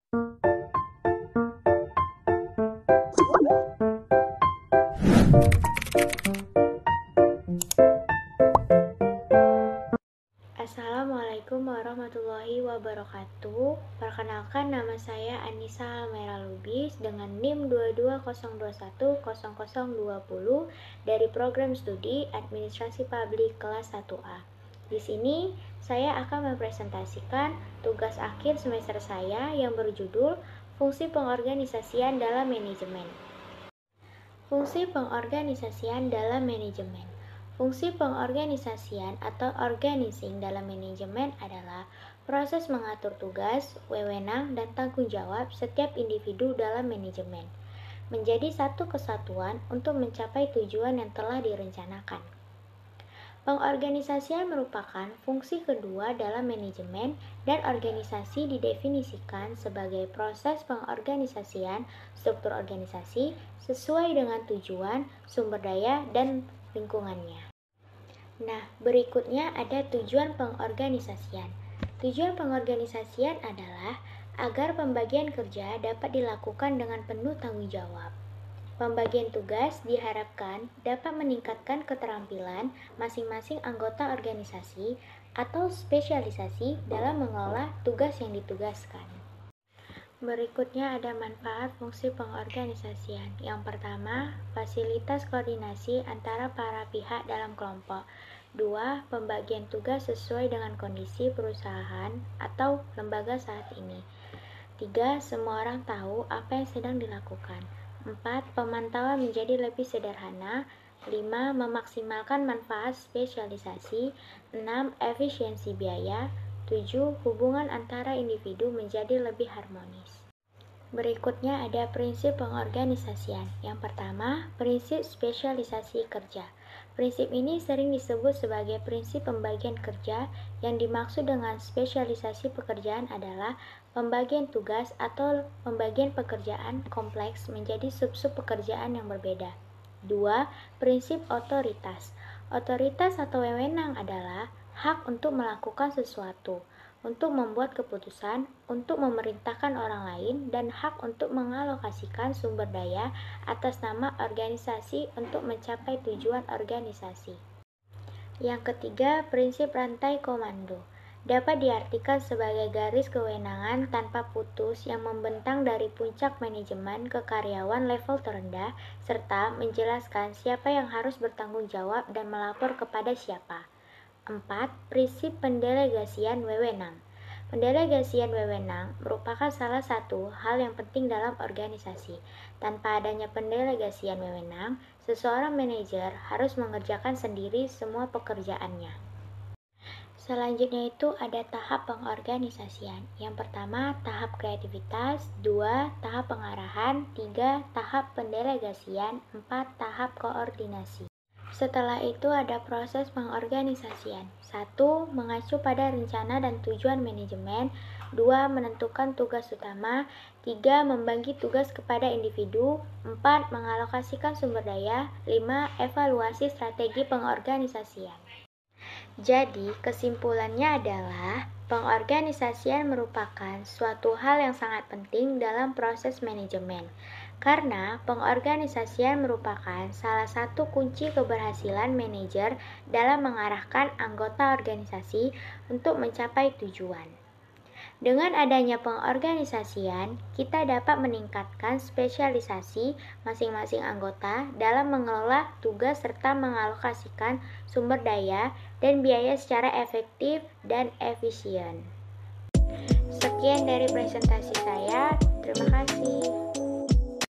Assalamualaikum warahmatullahi wabarakatuh. Perkenalkan, nama saya Anissa Almera Lubis dengan NIM 2202100020 dari program studi Administrasi Publik kelas 1A. Di sini saya akan mempresentasikan tugas akhir semester saya yang berjudul Fungsi Pengorganisasian dalam Manajemen. Fungsi pengorganisasian dalam manajemen. Fungsi pengorganisasian atau organizing dalam manajemen adalah proses mengatur tugas, wewenang, dan tanggung jawab setiap individu dalam manajemen menjadi satu kesatuan untuk mencapai tujuan yang telah direncanakan. Pengorganisasian merupakan fungsi kedua dalam manajemen, dan organisasi didefinisikan sebagai proses pengorganisasian struktur organisasi sesuai dengan tujuan, sumber daya, dan lingkungannya. Nah, berikutnya ada tujuan pengorganisasian. Tujuan pengorganisasian adalah agar pembagian kerja dapat dilakukan dengan penuh tanggung jawab. Pembagian tugas diharapkan dapat meningkatkan keterampilan masing-masing anggota organisasi atau spesialisasi dalam mengelola tugas yang ditugaskan. Berikutnya ada manfaat fungsi pengorganisasian. Yang pertama, fasilitas koordinasi antara para pihak dalam kelompok. 2. Pembagian tugas sesuai dengan kondisi perusahaan atau lembaga saat ini. 3. Semua orang tahu apa yang sedang dilakukan. 4. Pemantauan menjadi lebih sederhana. 5. Memaksimalkan manfaat spesialisasi. 6. Efisiensi biaya. 7. Hubungan antara individu menjadi lebih harmonis. Berikutnya ada prinsip pengorganisasian. Yang pertama, prinsip spesialisasi kerja. Prinsip ini sering disebut sebagai prinsip pembagian kerja. Yang dimaksud dengan spesialisasi pekerjaan adalah pembagian tugas atau pembagian pekerjaan kompleks menjadi sub-sub pekerjaan yang berbeda. 2. Prinsip otoritas. Otoritas atau wewenang adalah hak untuk melakukan sesuatu, untuk membuat keputusan, untuk memerintahkan orang lain, dan hak untuk mengalokasikan sumber daya atas nama organisasi untuk mencapai tujuan organisasi. Yang ketiga, prinsip rantai komando. Dapat diartikan sebagai garis kewenangan tanpa putus yang membentang dari puncak manajemen ke karyawan level terendah, serta menjelaskan siapa yang harus bertanggung jawab dan melapor kepada siapa. 4. Prinsip pendelegasian wewenang. Pendelegasian wewenang merupakan salah satu hal yang penting dalam organisasi. Tanpa adanya pendelegasian wewenang, seseorang manajer harus mengerjakan sendiri semua pekerjaannya. Selanjutnya itu ada tahap pengorganisasian. Yang pertama, tahap kreativitas. 2. Tahap pengarahan. 3. Tahap pendelegasian. 4. Tahap koordinasi. Setelah itu ada proses pengorganisasian. 1. Mengacu pada rencana dan tujuan manajemen. 2. Menentukan tugas utama. 3. Membagi tugas kepada individu. 4. Mengalokasikan sumber daya. 5. Evaluasi strategi pengorganisasian. Jadi, kesimpulannya adalah pengorganisasian merupakan suatu hal yang sangat penting dalam proses manajemen. Karena pengorganisasian merupakan salah satu kunci keberhasilan manajer dalam mengarahkan anggota organisasi untuk mencapai tujuan. Dengan adanya pengorganisasian, kita dapat meningkatkan spesialisasi masing-masing anggota dalam mengelola tugas serta mengalokasikan sumber daya dan biaya secara efektif dan efisien. Sekian dari presentasi saya. Terima kasih.